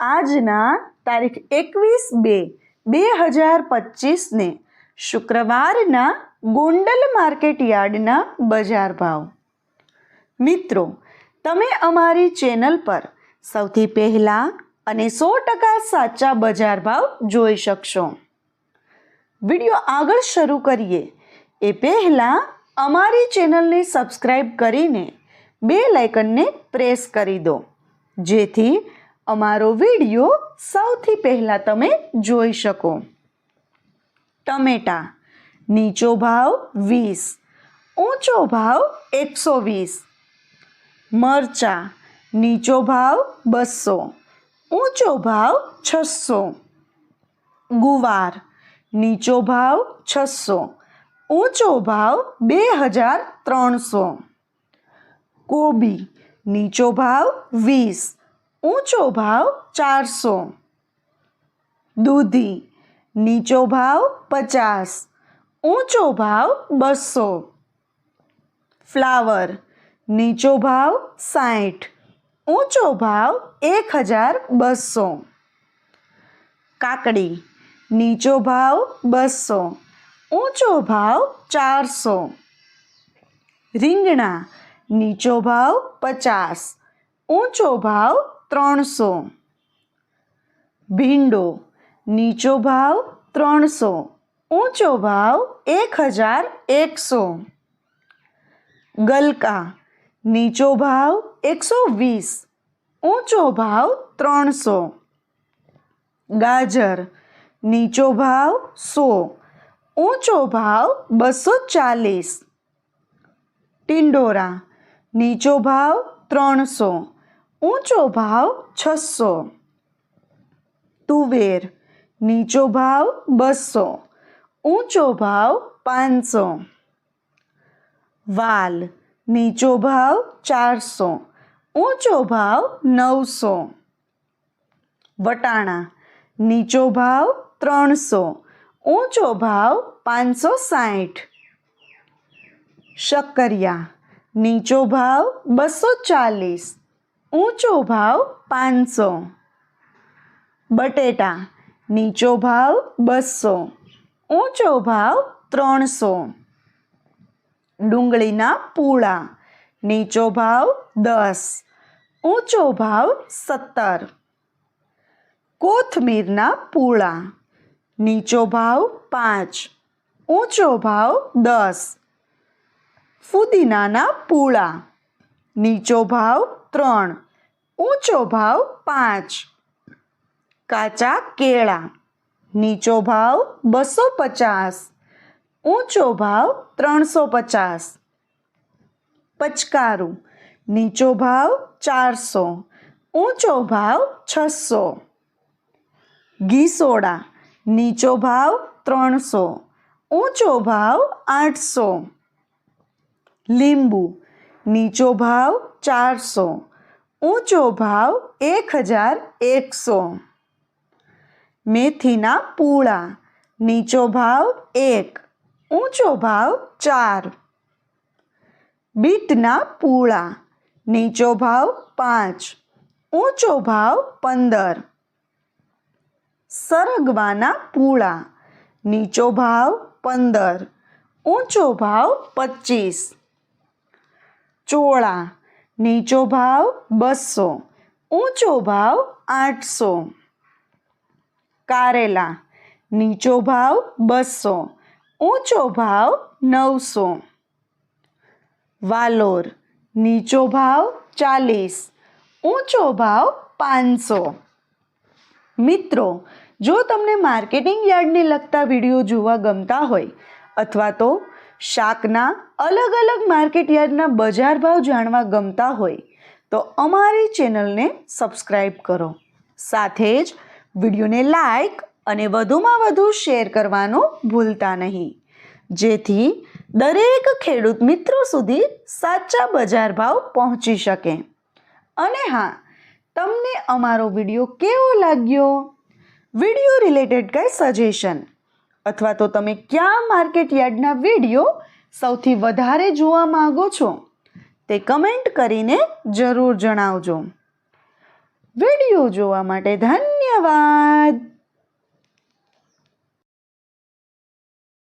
આજના તારીખ 21/2/2025 શુક્રવારના ગોંડલ માર્કેટ યાર્ડના બજાર ભાવ. મિત્રો, તમે અમારી ચેનલ પર સૌથી પહેલાં અને 100% સાચા બજાર ભાવ જોઈ શકશો. વિડીયો આગળ શરૂ કરીએ એ પહેલાં અમારી ચેનલને સબસ્ક્રાઈબ કરીને બેલ આઇકનને પ્રેસ કરી દો, જેથી અમારો વિડીયો સૌથી પહેલાં તમે જોઈ શકો. ટમેટા નીચો ભાવ 20, ઊંચો ભાવ 120. મરચાં નીચો ભાવ 200, ઊંચો ભાવ 600. ગુવાર નીચો ભાવ 600, ઊંચો ભાવ 2300. કોબી નીચો ભાવ 20, ઊંચો ભાવ 400. દૂધી નીચો ભાવ 50, ઊંચો ભાવ 200. ફ્લાવર નીચો ભાવ 60, ઊંચો ભાવ 1200. કાકડી નીચો ભાવ 200, ઊંચો ભાવ 400. રીંગણા નીચો ભાવ 50, ઊંચો ભાવ 300. ભીંડો નીચો ભાવ 300, ઊંચો ભાવ 1100. ગલકા નીચો ભાવ 120, ઊંચો ભાવ 300. ગાજર નીચો ભાવ 100, ઊંચો ભાવ 240. ટિંડોરા નીચો ભાવ 300, ઊંચો ભાવ 600. તુવેર નીચો ભાવ 200, ઊંચો ભાવ 500. વાલ નીચો ભાવ 400, ઊંચો ભાવ 900. વટાણા નીચો ભાવ 300, ઊંચો ભાવ 560. શક્કરિયા નીચો ભાવ 240, ઊંચો ભાવ 500. બટેટા નીચો ભાવ 200, ઊંચો ભાવ 300. ડુંગળીના પૂળા નીચો ભાવ 10, ઊંચો ભાવ 17. કોથમીરના પૂળા નીચો ભાવ 5, ઊંચો ભાવ 10. ફુદીનાના પૂળા નીચો ભાવ 3, ઊંચો ભાવ 5. કાચા કેળા નીચો ભાવ 250, ઊંચો ભાવ 350. પચકારું નીચો ભાવ 400, ઊંચો ભાવ 600. ઘી સોડા નીચો ભાવ 300, ઊંચો ભાવ 800. લીંબુ નીચો ભાવ 400, ઊંચો ભાવ 1100. મેથીના પૂળા નીચો ભાવ 1, ઊંચો ભાવ 4. બીટના પૂળા નીચો ભાવ 5, ઊંચો ભાવ 15. સરગવાના પૂળા નીચો ભાવ 15, ઊંચો ભાવ 25. ચોળા નીચો ભાવ 200, ઊંચો ભાવ 800. કારેલા નીચો ભાવ 200, ઊંચો ભાવ 900. વાલોર નીચો ભાવ 40, ઊંચો ભાવ 500. મિત્રો, જો તમને માર્કેટિંગ યાર્ડને લગતા વિડીયો જોવા ગમતા હોય અથવા તો શાકના અલગ અલગ માર્કેટ યાર્ડના બજાર ભાવ જાણવા ગમતા હોય તો અમારી ચેનલને સબસ્ક્રાઈબ કરો. સાથે જ વિડીયોને લાઈક અને વધુમાં વધુ શેર કરવાનું ભૂલતા નહીં, જેથી દરેક ખેડૂત મિત્રો સુધી સાચા બજાર ભાવ પહોંચી શકે. અને હા, તમને અમારો વિડીયો કેવો લાગ્યો? વિડીયો રિલેટેડ કંઈ સજેશન અથવા તો તમે કયા માર્કેટ યાર્ડના વિડીયો સૌથી વધારે જોવા માંગો છો તે કમેન્ટ કરીને જરૂર જણાવજો. વિડીયો જોવા માટે ધન્યવાદ.